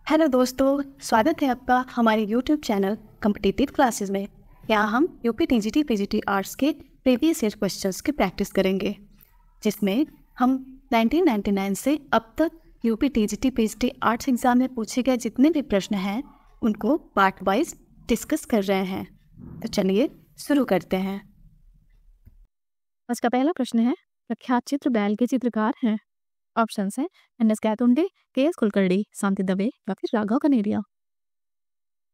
Hello दोस्तों, स्वागत है आपका हमारे यूट्यूब चैनल कॉम्पिटिटिव क्लासेस में। यहाँ हम यूपी टीजीटी पीजीटी आर्ट्स के प्रीवियस ईयर क्वेश्चंस की प्रैक्टिस करेंगे, जिसमें हम 1999 से अब तक UP TGT PGT arts exam में पूछे गए जितने भी प्रश्न हैं उनको पार्ट वाइज डिस्कस कर रहे हैं। तो चलिए शुरू करते हैं। आज का पहला प्रश्न है, प्रख्यात चित्र बैल के चित्रकार हैं। ऑप्शंस हैं एन.एस. कैतुंडे, के.एस. कुलकर्णी, शांति दवे या फिर राघव कनेरिया।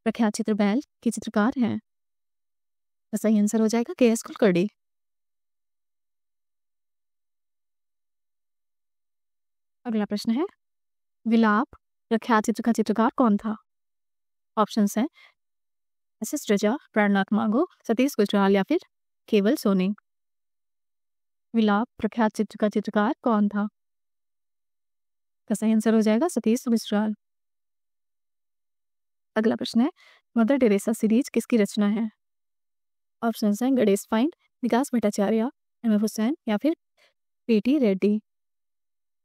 प्रख्यात चित्र बैल के चित्रकार हैं, तो सही आंसर हो जाएगा के.एस. कुलकर्णी। अगला प्रश्न है, विलाप प्रख्यात चित्र का चित्रकार कौन था? ऑप्शंस हैं एस.एस. रजा, प्राणनाथ मांगो, सतीश गुजराल या फिर केवल सोनी। विलाप प्रख्यात चित्र का चित्रकार कौन था? का सही आंसर हो जाएगा सतीश गुजराल। अगला प्रश्न है, मदर टेरेसा सीरीज किसकी रचना है? ऑप्शंस हैं गणेश फाइंड, विकास भट्टाचार्य, एम.एफ. हुसैन या फिर P T. Reddy.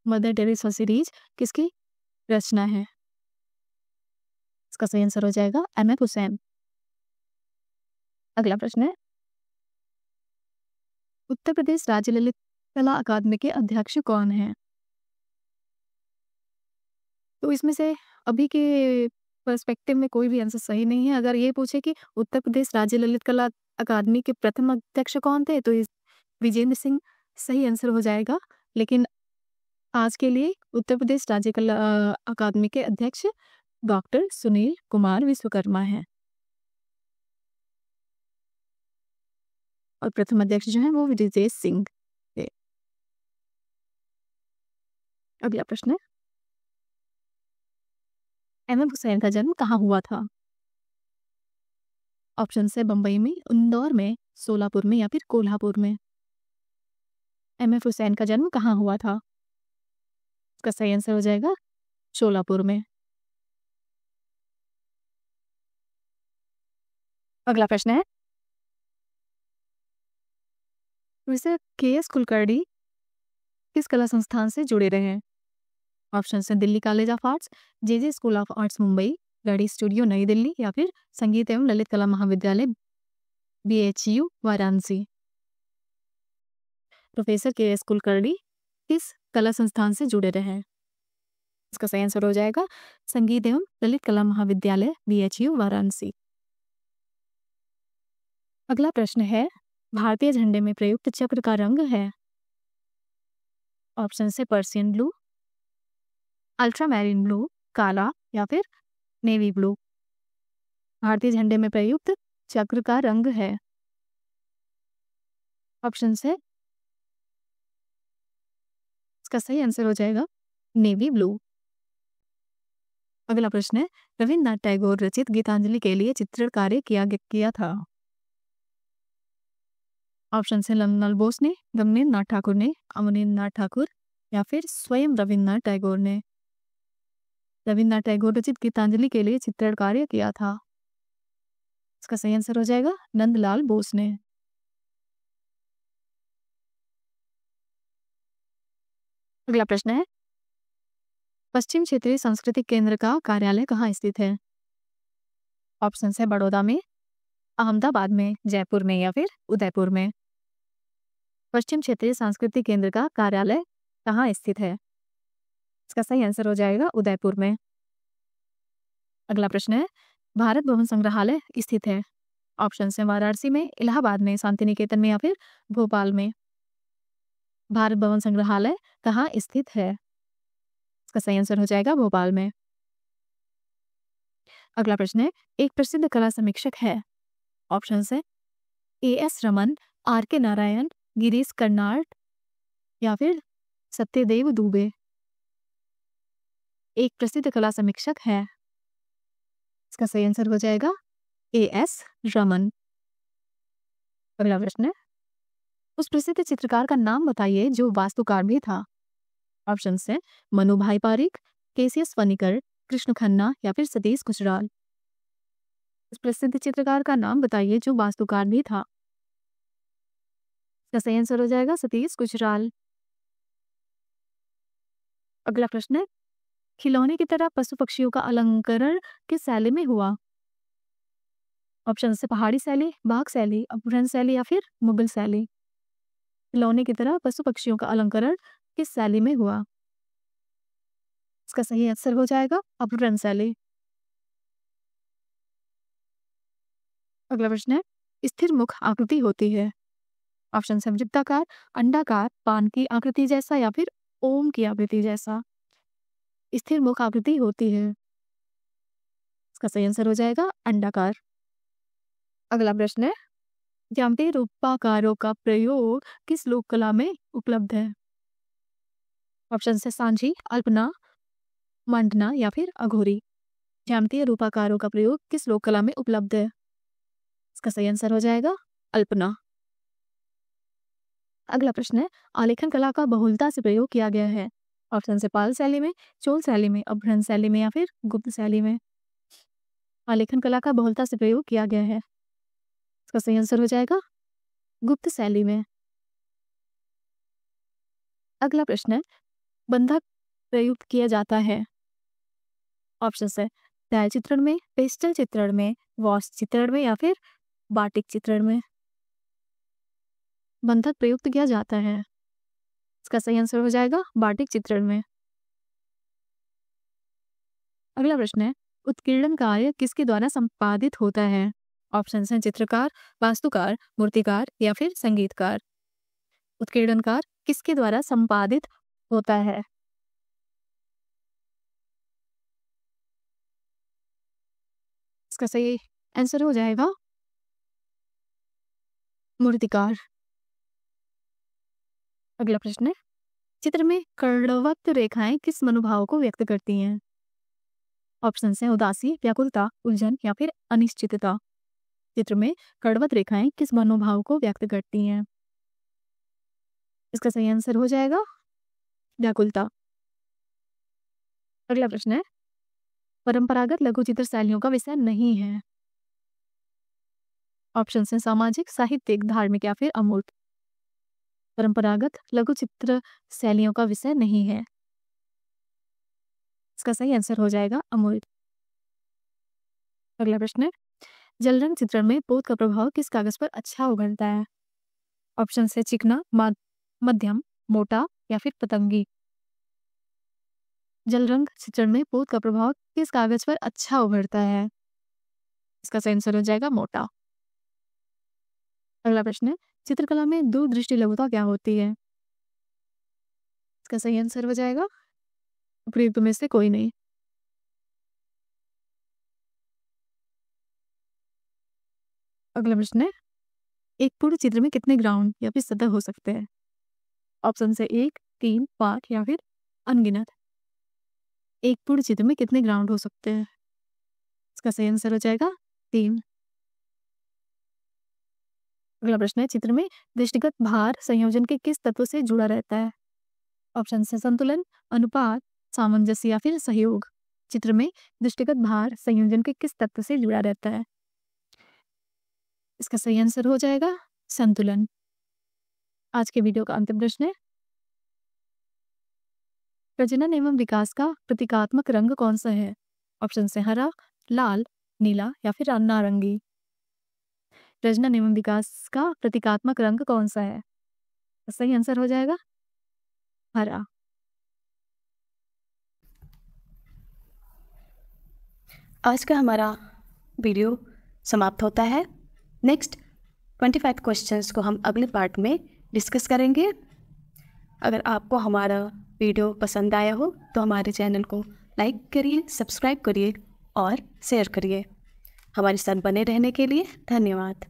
Mother Teresa series किसकी रचना है? इसका सही आंसर हो जाएगा एम.एफ. हुसैन। अगला प्रश्न है, उत्तर प्रदेश राज्य ललित कला अकादमी के अध्यक्ष कौन हैं? तो इसमें से अभी के पर्सपेक्टिव में कोई भी आंसर सही नहीं है। अगर ये पूछे कि उत्तर प्रदेश राज्य ललित कला अकादमी के प्रथम अध्यक्ष कौन थे, तो विजेंद्र सिंह सही आंसर हो जाएगा। लेकिन आज के लिए उत्तर प्रदेश राज्य कला अकादमी के अध्यक्ष डॉक्टर सुनील कुमार विश्वकर्मा हैं और प्रथम अध्यक्ष जो है वो विजय सिंह थे। अगला प्रश्न है, एम.एफ. हुसैन का जन्म कहाँ हुआ था? ऑप्शन है बंबई में, इंदौर में, सोलापुर में या फिर कोल्हापुर में। एम.एफ. हुसैन का जन्म कहाँ हुआ था? इसका सही आंसर हो जाएगा सोलापुर में। अगला प्रश्न है, वैसे के.एस. कुलकर्णी किस कला संस्थान से जुड़े रहे हैं? ऑप्शन है Delhi college of arts, J school of arts Mumbai, ready studio नई दिल्ली या फिर संगीत एवं ललित कला महाविद्यालय BHU Varanasi. Professor KS. Kulkarni किस कला संस्थान से जुड़े रहे हैं? इसका सही आंसर हो जाएगा संगीत एवं ललित कला महाविद्यालय BHU वाराणसी। अगला प्रश्न है, भारतीय झंडे में प्रयुक्त चक्र का रंग है? ऑप्शन है पर्सियन ब्लू, अल्ट्रामैरिन ब्लू, काला या फिर नेवी ब्लू। भारतीय झंडे में प्रयुक्त चक्र का रंग है, ऑप्शन है इसका सही आंसर हो जाएगा नेवी ब्लू। अगला प्रश्न है, रविन्द्रनाथ टैगोर रचित गीतांजलि के लिए चित्रण कार्य किया था? ऑप्शन है नंदलाल बोस ने, रवीन्द्र नाथ ठाकुर ने, अमरेंद्र नाथ ठाकुर या फिर स्वयं रविन्द्रनाथ टैगोर ने। रविन्द्रनाथ टैगोर रचित गीतांजलि के लिए चित्रण कार्य किया था, इसका सही आंसर हो जाएगा नंदलाल बोस ने। अगला प्रश्न है, पश्चिम क्षेत्रीय सांस्कृतिक केंद्र का कार्यालय कहाँ स्थित है? ऑप्शन है बड़ौदा में, अहमदाबाद में, जयपुर में या फिर उदयपुर में। पश्चिम क्षेत्रीय सांस्कृतिक केंद्र का कार्यालय कहाँ स्थित है? इसका सही आंसर हो जाएगा उदयपुर में। अगला प्रश्न है, भारत भवन संग्रहालय स्थित है? ऑप्शन है वाराणसी में, इलाहाबाद में, शांति निकेतन में या फिर भोपाल में। भारत भवन संग्रहालय कहाँ स्थित है? इसका सही आंसर हो जाएगा भोपाल में। अगला प्रश्न है, एक प्रसिद्ध कला समीक्षक है? ऑप्शन है A.S. रमन, R.K. नारायण, गिरीश कर्नाड या फिर सत्यदेव दुबे। एक प्रसिद्ध कला समीक्षक है, इसका सही आंसर हो जाएगा A.S. रमन। अगला प्रश्न है, उस प्रसिद्ध चित्रकार का नाम बताइए जो वास्तुकार भी था? ऑप्शन है मनुभाई पारिक, केसीएस फनीकर, कृष्ण खन्ना या फिर सतीश गुजराल। उस प्रसिद्ध चित्रकार का नाम बताइए जो वास्तुकार भी था, इसका सही आंसर हो जाएगा सतीश गुजराल। अगला प्रश्न है, खिलौने की तरह पशु पक्षियों का अलंकरण किस शैली में हुआ? ऑप्शन से पहाड़ी शैली, बाघ शैली, अपभ्रंश शैली या फिर मुगल शैली। खिलौने की तरह पशु पक्षियों का अलंकरण किस शैली में हुआ? इसका सही आंसर हो जाएगा अपभ्रंश शैली। अगला प्रश्न है, स्थिर मुख आकृति होती है। ऑप्शन है वृत्ताकार, अंडाकार, पान की आकृति जैसा या फिर ओम की आकृति जैसा। स्थिर मुख आकृति होती है, इसका सही आंसर हो जाएगा अंडाकार। अगला प्रश्न है, ज्यामितीय रूपाकारों का प्रयोग किस लोक कला में उपलब्ध है? ऑप्शन है सांझी, अल्पना, मंडना या फिर अघोरी। ज्यामितीय रूपाकारों का प्रयोग किस लोक कला में उपलब्ध है? इसका सही आंसर हो जाएगा अल्पना। अगला प्रश्न है, आलेखन कला का बहुलता से प्रयोग किया गया है। ऑप्शन से पाल शैली में, चोल शैली में, अपभ्रंश शैली में या फिर गुप्त शैली में। आलेखन कला का बहुलता से प्रयोग किया गया है, इसका सही आंसर हो जाएगा गुप्त शैली में। अगला प्रश्न है, बंधक प्रयुक्त किया जाता है। ऑप्शन है तैल चित्रण में, पेस्टल चित्रण में, वॉश चित्रण में या फिर बाटिक चित्रण में। बंधक प्रयुक्त किया जाता है, इसका सही आंसर हो जाएगा बाटिक चित्रण में। अगला प्रश्न है, उत्कीर्णन कार्य किसके द्वारा संपादित होता है? ऑप्शन हैं चित्रकार, वास्तुकार, मूर्तिकार या फिर संगीतकार। उत्कीर्णन कार्य किसके द्वारा संपादित होता है? इसका सही आंसर हो जाएगा मूर्तिकार। अगला प्रश्न है, चित्र में कर्णवत रेखाएं किस मनोभाव को व्यक्त करती हैं? ऑप्शन हैं उदासी, व्याकुलता, उलझन या फिर अनिश्चितता। चित्र में कर्णवत रेखाएं किस मनोभाव को व्यक्त करती हैं? इसका सही आंसर हो जाएगा व्याकुलता। अगला प्रश्न है, परंपरागत लघु चित्र शैलियों का विषय नहीं है। ऑप्शन हैं सामाजिक, साहित्यिक, धार्मिक या फिर अमूर्त। परंपरागत लघु चित्र शैलियों का विषय नहीं है, इसका सही आंसर हो जाएगा अमूर्त। अगला प्रश्न है, जल रंग चित्रण में पोत का प्रभाव किस कागज पर अच्छा उभरता है? ऑप्शन है चिकना, मध्यम, मोटा या फिर पतंगी। जल रंग चित्रण में पोत का प्रभाव किस कागज पर अच्छा उभरता है? इसका सही आंसर हो जाएगा मोटा। अगला प्रश्न है, चित्रकला में दूरदृष्टि लघुता क्या होती है? इसका सही आंसर हो जाएगा उपयुक्त में से कोई नहीं। अगला प्रश्न है, एक पूर्ण चित्र में कितने ग्राउंड या फिर सतह हो सकते हैं? ऑप्शन से 1, 3, 5 या फिर अनगिनत। एक पूर्ण चित्र में कितने ग्राउंड हो सकते हैं? इसका सही आंसर हो जाएगा 3। अगला प्रश्न है, चित्र में दृष्टिगत भार संयोजन के किस तत्व से जुड़ा रहता है? ऑप्शन है संतुलन, अनुपात, सामंजस्य या फिर सहयोग। चित्र में दृष्टिगत भार संयोजन के किस तत्व से जुड़ा रहता है? इसका सही आंसर हो जाएगा संतुलन। आज के वीडियो का अंतिम प्रश्न है, प्रजनन एवं विकास का प्रतीकात्मक रंग कौन सा है? ऑप्शन से हरा, लाल, नीला या फिर नारंगी। प्रजनन एवं विकास का प्रतीकात्मक रंग कौन सा है? सही आंसर हो जाएगा हरा। आज का हमारा वीडियो समाप्त होता है। नेक्स्ट 25 क्वेश्चंस को हम अगले पार्ट में डिस्कस करेंगे। अगर आपको हमारा वीडियो पसंद आया हो तो हमारे चैनल को लाइक करिए, सब्सक्राइब करिए और शेयर करिए। हमारे साथ बने रहने के लिए धन्यवाद।